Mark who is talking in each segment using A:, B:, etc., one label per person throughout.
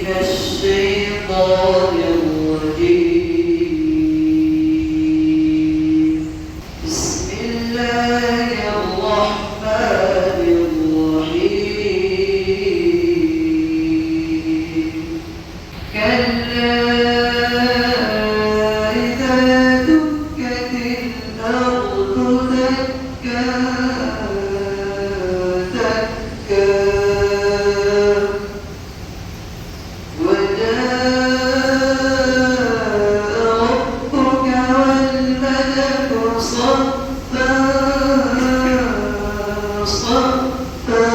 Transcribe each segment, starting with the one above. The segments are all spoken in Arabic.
A: الشيطان الرجيم. بسم الله الرحمن الرحيم. كلا إذا دكت الأرض دكا دكا ربك والملك صفا صفا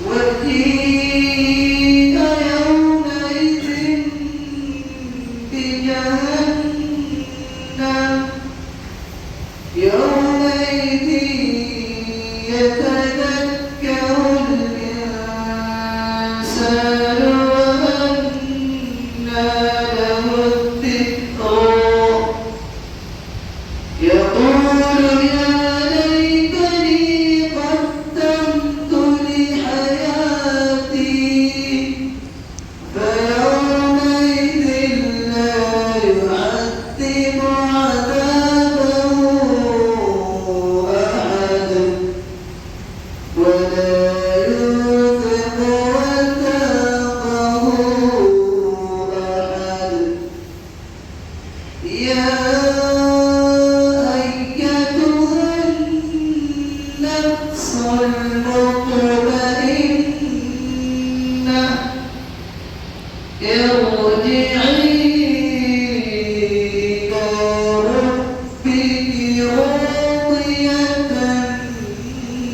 A: وجيء يومئذ بجهنم يومئذ يتذكر الإنسان وأنى له الذكرى يقول يا ليتني قدمت لحياتي فيومئذ لا يعذب عذابه أحد ولا يوثق وثاقه أحد. يا أيتها النفس المطمئنة ارجعي إلى ربك راضية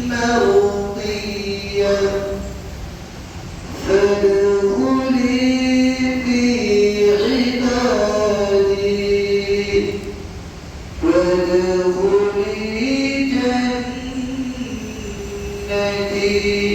A: مرضية فادخلي في عبادي وادخلي جنتي.